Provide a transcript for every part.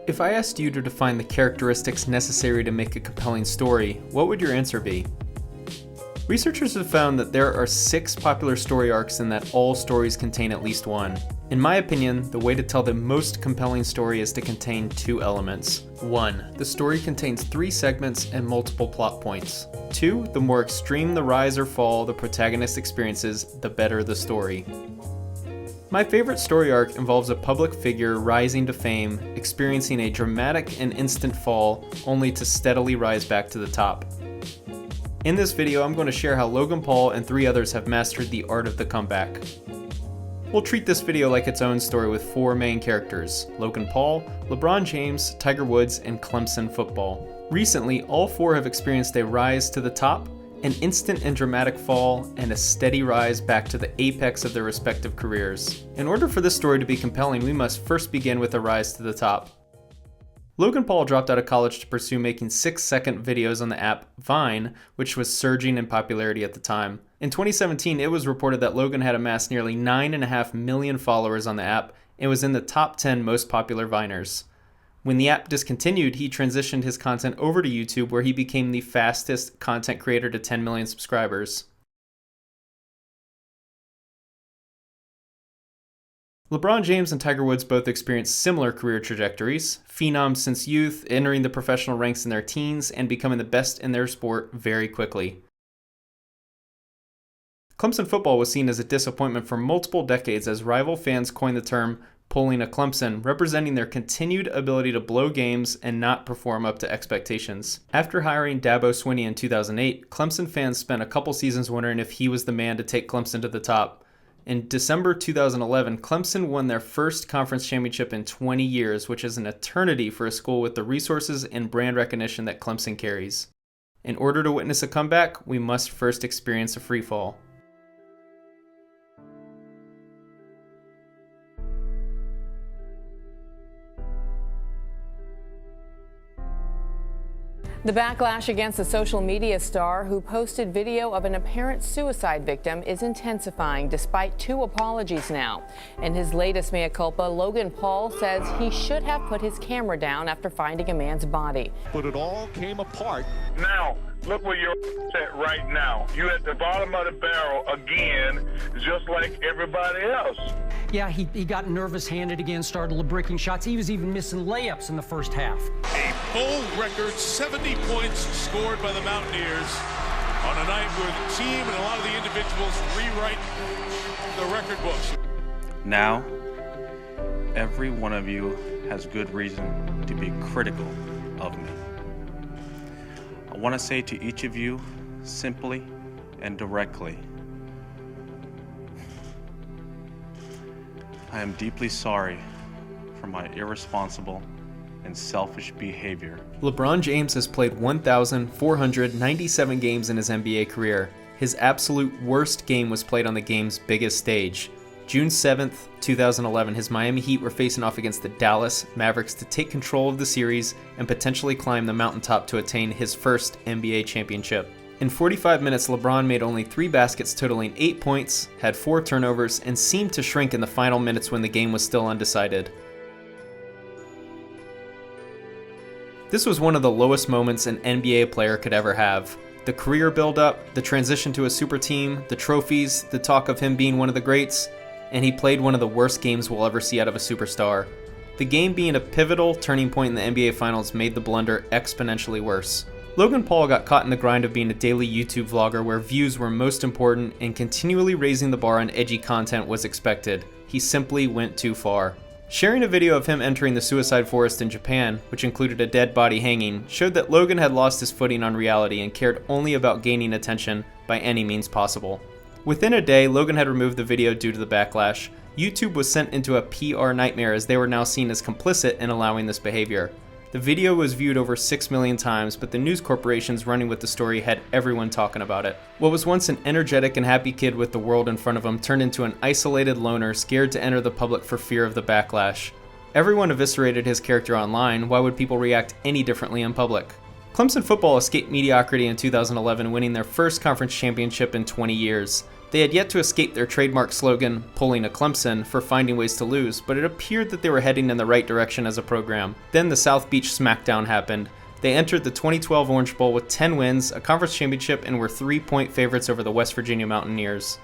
If I asked you to define the characteristics necessary to make a compelling story, what would your answer be? Researchers have found that there are 6 popular story arcs and that all stories contain at least one. In my opinion, the way to tell the most compelling story is to contain 2 elements. 1. The story contains 3 segments and multiple plot points. 2. The more extreme the rise or fall the protagonist experiences, the better the story. My favorite story arc involves a public figure rising to fame, experiencing a dramatic and instant fall, only to steadily rise back to the top. In this video, I'm going to share how Logan Paul and 3 others have mastered the art of the comeback. We'll treat this video like its own story with 4 main characters: Logan Paul, LeBron James, Tiger Woods, and Clemson Football. Recently, all 4 have experienced a rise to the top, an instant and dramatic fall, and a steady rise back to the apex of their respective careers. In order for this story to be compelling, we must first begin with a rise to the top. Logan Paul dropped out of college to pursue making 6-second videos on the app Vine, which was surging in popularity at the time. In 2017, it was reported that Logan had amassed nearly 9.5 million followers on the app and was in the top 10 most popular Viners. When the app discontinued, he transitioned his content over to YouTube, where he became the fastest content creator to 10 million subscribers. LeBron James and Tiger Woods both experienced similar career trajectories, phenoms since youth, entering the professional ranks in their teens, and becoming the best in their sport very quickly. Clemson Football was seen as a disappointment for multiple decades as rival fans coined the term "pulling a Clemson," representing their continued ability to blow games and not perform up to expectations. After hiring Dabo Swinney in 2008, Clemson fans spent a couple seasons wondering if he was the man to take Clemson to the top. In December 2011, Clemson won their first conference championship in 20 years, which is an eternity for a school with the resources and brand recognition that Clemson carries. In order to witness a comeback, we must first experience a free fall. The backlash against the social media star who posted video of an apparent suicide victim is intensifying despite 2 apologies now. In his latest mea culpa, Logan Paul says he should have put his camera down after finding a man's body. But it all came apart. Now, look where you're at right now. You're at the bottom of the barrel again, just like everybody else. Yeah, he got nervous-handed again, started bricking shots. He was even missing layups in the first half. A full record 70 points scored by the Mountaineers on a night where the team and a lot of the individuals rewrite the record books. Now, every one of you has good reason to be critical of me. I want to say to each of you, simply and directly, I am deeply sorry for my irresponsible and selfish behavior. LeBron James has played 1,497 games in his NBA career. His absolute worst game was played on the game's biggest stage. June 7th, 2011, his Miami Heat were facing off against the Dallas Mavericks to take control of the series and potentially climb the mountaintop to attain his first NBA championship. In 45 minutes, LeBron made only 3 baskets totaling 8 points, had 4 turnovers, and seemed to shrink in the final minutes when the game was still undecided. This was one of the lowest moments an NBA player could ever have. The career build-up, the transition to a super team, the trophies, the talk of him being one of the greats, and he played one of the worst games we'll ever see out of a superstar. The game being a pivotal turning point in the NBA Finals made the blunder exponentially worse. Logan Paul got caught in the grind of being a daily YouTube vlogger where views were most important and continually raising the bar on edgy content was expected. He simply went too far. Sharing a video of him entering the suicide forest in Japan, which included a dead body hanging, showed that Logan had lost his footing on reality and cared only about gaining attention by any means possible. Within a day, Logan had removed the video due to the backlash. YouTube was sent into a PR nightmare as they were now seen as complicit in allowing this behavior. The video was viewed over 6 million times, but the news corporations running with the story had everyone talking about it. What was once an energetic and happy kid with the world in front of him turned into an isolated loner scared to enter the public for fear of the backlash. Everyone eviscerated his character online. Why would people react any differently in public? Clemson Football escaped mediocrity in 2011, winning their first conference championship in 20 years. They had yet to escape their trademark slogan, "Pulling a Clemson," for finding ways to lose, but it appeared that they were heading in the right direction as a program. Then the South Beach smackdown happened. They entered the 2012 Orange Bowl with 10 wins, a conference championship, and were 3-point favorites over the West Virginia Mountaineers.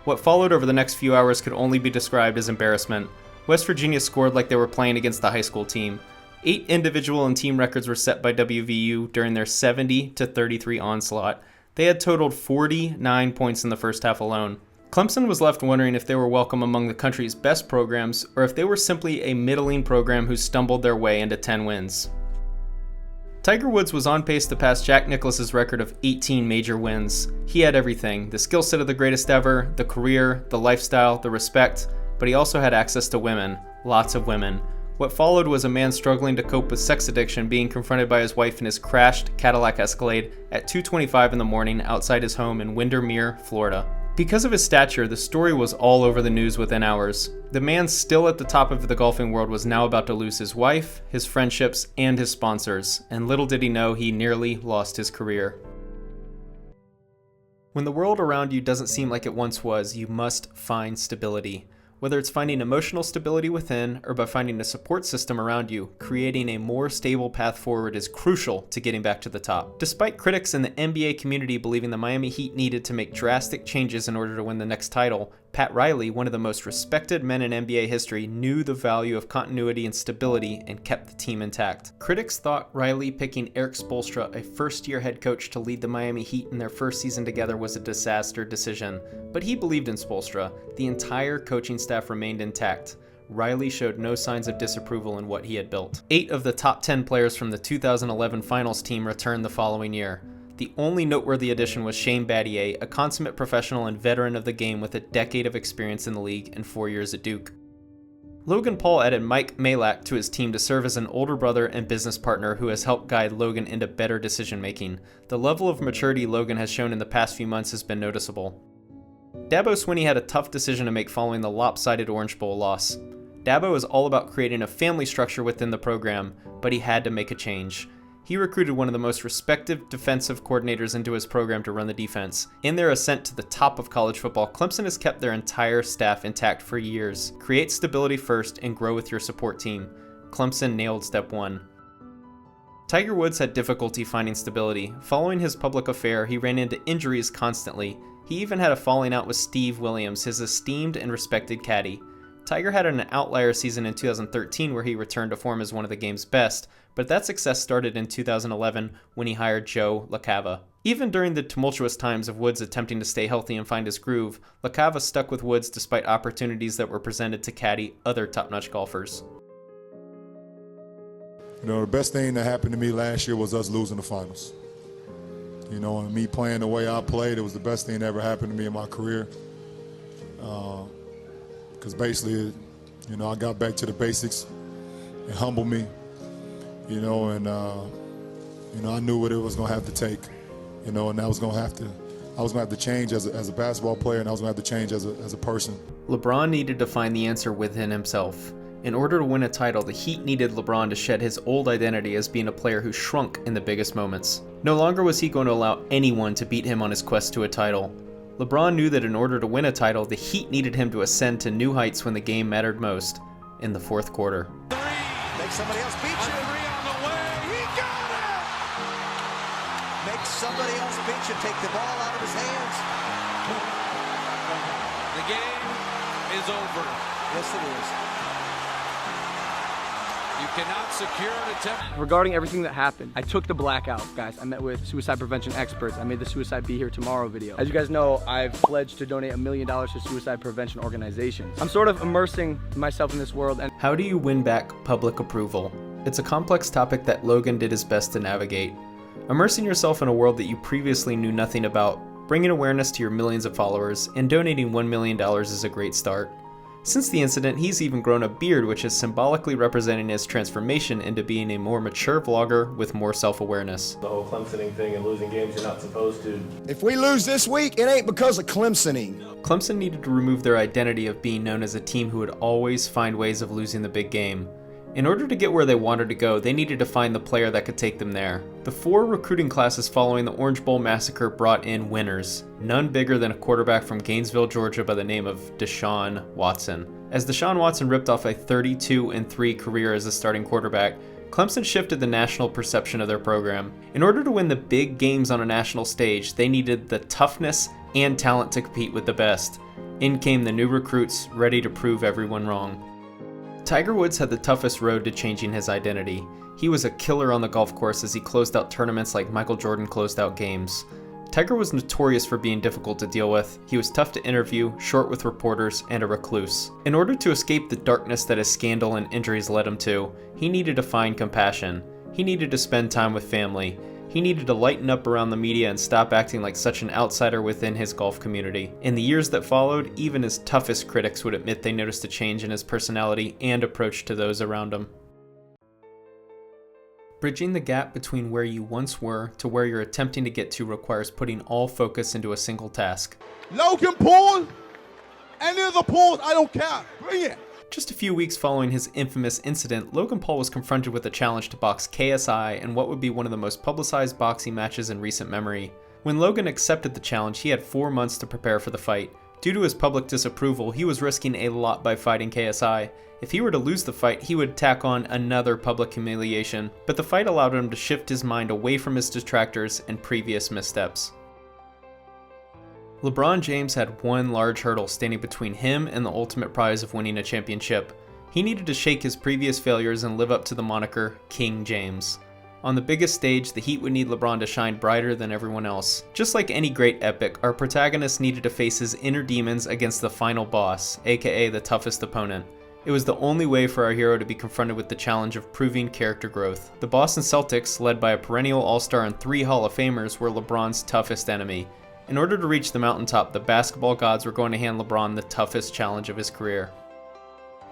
What followed over the next few hours could only be described as embarrassment. West Virginia scored like they were playing against the high school team. 8 individual and team records were set by WVU during their 70-33 onslaught. They had totaled 49 points in the first half alone. Clemson was left wondering if they were welcome among the country's best programs, or if they were simply a middling program who stumbled their way into 10 wins. Tiger Woods was on pace to pass Jack Nicklaus's record of 18 major wins. He had everything: the skill set of the greatest ever, the career, the lifestyle, the respect, but he also had access to women, lots of women. What followed was a man struggling to cope with sex addiction being confronted by his wife in his crashed Cadillac Escalade at 2:25 in the morning outside his home in Windermere, Florida. Because of his stature, the story was all over the news within hours. The man still at the top of the golfing world was now about to lose his wife, his friendships, and his sponsors, and little did he know he nearly lost his career. When the world around you doesn't seem like it once was, you must find stability. Whether it's finding emotional stability within or by finding a support system around you, creating a more stable path forward is crucial to getting back to the top. Despite critics in the NBA community believing the Miami Heat needed to make drastic changes in order to win the next title, Pat Riley, one of the most respected men in NBA history, knew the value of continuity and stability and kept the team intact. Critics thought Riley picking Erik Spoelstra, a first-year head coach, to lead the Miami Heat in their first season together was a disaster decision, but he believed in Spoelstra. The entire coaching staff remained intact. Riley showed no signs of disapproval in what he had built. 8 of the top 10 players from the 2011 finals team returned the following year. The only noteworthy addition was Shane Battier, a consummate professional and veteran of the game with a decade of experience in the league and 4 years at Duke. Logan Paul added Mike Malak to his team to serve as an older brother and business partner who has helped guide Logan into better decision-making. The level of maturity Logan has shown in the past few months has been noticeable. Dabo Swinney had a tough decision to make following the lopsided Orange Bowl loss. Dabo is all about creating a family structure within the program, but he had to make a change. He recruited one of the most respected defensive coordinators into his program to run the defense. In their ascent to the top of college football, Clemson has kept their entire staff intact for years. Create stability first and grow with your support team. Clemson nailed step 1. Tiger Woods had difficulty finding stability. Following his public affair, he ran into injuries constantly. He even had a falling out with Steve Williams, his esteemed and respected caddy. Tiger had an outlier season in 2013 where he returned to form as one of the game's best, but that success started in 2011 when he hired Joe LaCava. Even during the tumultuous times of Woods attempting to stay healthy and find his groove, LaCava stuck with Woods despite opportunities that were presented to caddy other top-notch golfers. You know, the best thing that happened to me last year was us losing the finals. You know, and me playing the way I played, it was the best thing that ever happened to me in my career. Because basically, you know, I got back to the basics. It humbled me, you know, and, you know, I knew what it was going to have to take, you know, and I was going to have to change as a basketball player, and I was going to have to change as a person. LeBron needed to find the answer within himself. In order to win a title, the Heat needed LeBron to shed his old identity as being a player who shrunk in the biggest moments. No longer was he going to allow anyone to beat him on his quest to a title. LeBron knew that in order to win a title, the Heat needed him to ascend to new heights when the game mattered most, in the fourth quarter. Make somebody else beat you. Three on the way. He got it! Make somebody else beat you. Take the ball out of his hands. The game is over. Yes, it is. You cannot secure an attempt. Regarding everything that happened, I took the blackout, guys. I met with suicide prevention experts. I made the Suicide Be Here Tomorrow video. As you guys know, I've pledged to donate $1 million to suicide prevention organizations. I'm sort of immersing myself in this world. And how do you win back public approval? It's a complex topic that Logan did his best to navigate. Immersing yourself in a world that you previously knew nothing about, bringing awareness to your millions of followers, and donating $1 million is a great start. Since the incident, he's even grown a beard, which is symbolically representing his transformation into being a more mature vlogger with more self-awareness. The whole Clemsoning thing and losing games you're not supposed to. If we lose this week, it ain't because of Clemsoning. Clemson needed to remove their identity of being known as a team who would always find ways of losing the big game. In order to get where they wanted to go, they needed to find the player that could take them there. The 4 recruiting classes following the Orange Bowl massacre brought in winners, none bigger than a quarterback from Gainesville, Georgia by the name of Deshaun Watson. As Deshaun Watson ripped off a 32-3 career as a starting quarterback, Clemson shifted the national perception of their program. In order to win the big games on a national stage, they needed the toughness and talent to compete with the best. In came the new recruits, ready to prove everyone wrong. Tiger Woods had the toughest road to changing his identity. He was a killer on the golf course as he closed out tournaments like Michael Jordan closed out games. Tiger was notorious for being difficult to deal with. He was tough to interview, short with reporters, and a recluse. In order to escape the darkness that his scandal and injuries led him to, he needed to find compassion. He needed to spend time with family. He needed to lighten up around the media and stop acting like such an outsider within his golf community. In the years that followed, even his toughest critics would admit they noticed a change in his personality and approach to those around him. Bridging the gap between where you once were to where you're attempting to get to requires putting all focus into a single task. Logan Paul, any of the Pauls, I don't care. Bring it. Just a few weeks following his infamous incident, Logan Paul was confronted with a challenge to box KSI in what would be one of the most publicized boxing matches in recent memory. When Logan accepted the challenge, he had 4 months to prepare for the fight. Due to his public disapproval, he was risking a lot by fighting KSI. If he were to lose the fight, he would tack on another public humiliation, but the fight allowed him to shift his mind away from his detractors and previous missteps. LeBron James had one large hurdle standing between him and the ultimate prize of winning a championship. He needed to shake his previous failures and live up to the moniker King James. On the biggest stage, the Heat would need LeBron to shine brighter than everyone else. Just like any great epic, our protagonist needed to face his inner demons against the final boss, aka the toughest opponent. It was the only way for our hero to be confronted with the challenge of proving character growth. The Boston Celtics, led by a perennial All-Star and 3 Hall of Famers, were LeBron's toughest enemy. In order to reach the mountaintop, the basketball gods were going to hand LeBron the toughest challenge of his career.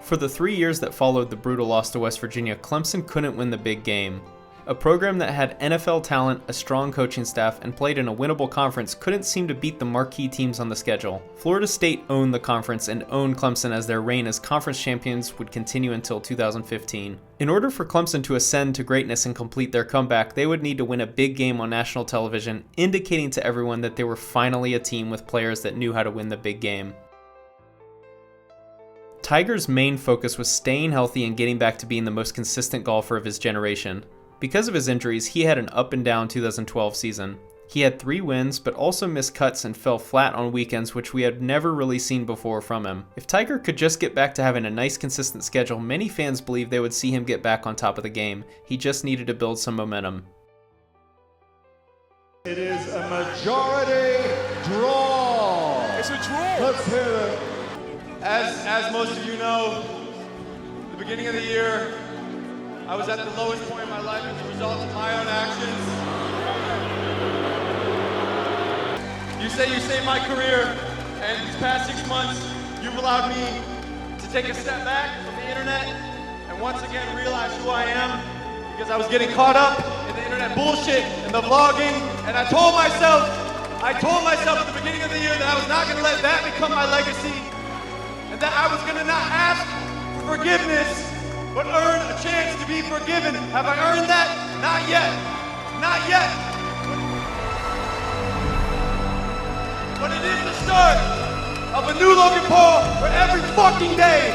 For the 3 years that followed the brutal loss to West Virginia, Clemson couldn't win the big game. A program that had NFL talent, a strong coaching staff, and played in a winnable conference couldn't seem to beat the marquee teams on the schedule. Florida State owned the conference and owned Clemson as their reign as conference champions would continue until 2015. In order for Clemson to ascend to greatness and complete their comeback, they would need to win a big game on national television, indicating to everyone that they were finally a team with players that knew how to win the big game. Tiger's main focus was staying healthy and getting back to being the most consistent golfer of his generation. Because of his injuries, he had an up and down 2012 season. He had 3 wins, but also missed cuts and fell flat on weekends, which we had never really seen before from him. If Tiger could just get back to having a nice consistent schedule, many fans believed they would see him get back on top of the game. He just needed to build some momentum. It is a majority draw. It's a draw. Let's hear it. As most of you know, the beginning of the year, I was at the lowest point in my life as a result of my own actions. You say you saved my career, and these past 6 months, you've allowed me to take a step back from the internet and once again realize who I am, because I was getting caught up in the internet bullshit and the vlogging, and I told myself at the beginning of the year that I was not gonna let that become my legacy, and that I was gonna not ask for forgiveness, but earn a chance to be forgiven. Have I earned that? Not yet. Not yet. But it is the start of a new Logan Paul where every fucking day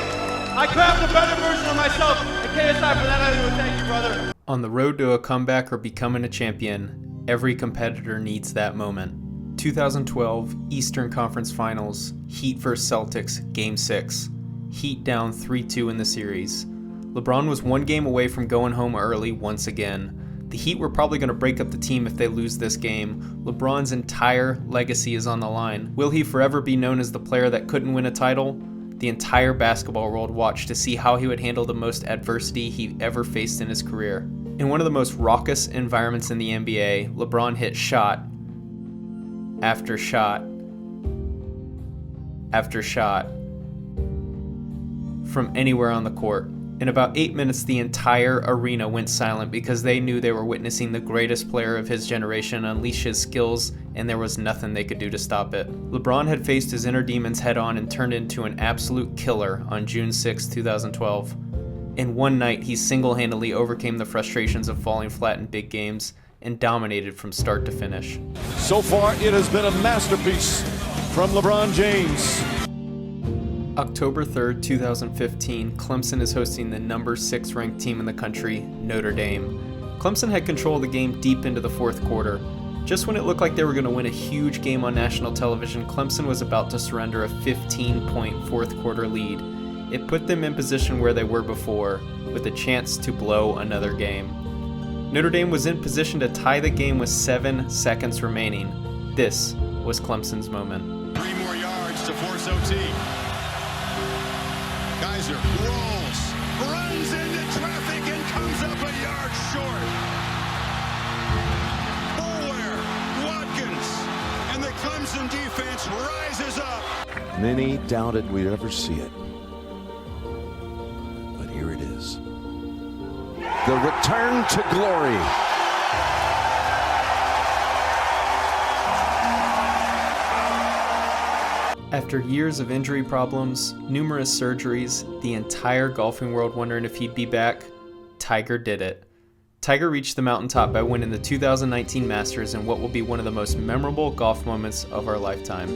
I craft a better version of myself. And KSI, for that I do thank you, brother. On the road to a comeback or becoming a champion, every competitor needs that moment. 2012 Eastern Conference Finals, Heat vs Celtics, Game 6. Heat down 3-2 in the series. LeBron was 1 game away from going home early once again. The Heat were probably going to break up the team if they lose this game. LeBron's entire legacy is on the line. Will he forever be known as the player that couldn't win a title? The entire basketball world watched to see how he would handle the most adversity he ever faced in his career. In one of the most raucous environments in the NBA, LeBron hit shot after shot after shot from anywhere on the court. In about 8 minutes, the entire arena went silent because they knew they were witnessing the greatest player of his generation unleash his skills, and there was nothing they could do to stop it. LeBron had faced his inner demons head on and turned into an absolute killer on June 6, 2012. In one night, he single-handedly overcame the frustrations of falling flat in big games and dominated from start to finish. So far, it has been a masterpiece from LeBron James. October 3rd, 2015, Clemson is hosting the number 6 ranked team in the country, Notre Dame. Clemson had control of the game deep into the fourth quarter. Just when it looked like they were going to win a huge game on national television, Clemson was about to surrender a 15-point fourth quarter lead. It put them in position where they were before, with a chance to blow another game. Notre Dame was in position to tie the game with 7 seconds remaining. This was Clemson's moment. 3 more yards to force OT. Kaiser rolls, runs into traffic, and comes up a yard short. Boulware, Watkins, and the Clemson defense rises up. Many doubted we'd ever see it. But here it is. The return to glory. After years of injury problems, numerous surgeries, the entire golfing world wondering if he'd be back, Tiger did it. Tiger reached the mountaintop by winning the 2019 Masters in what will be one of the most memorable golf moments of our lifetime.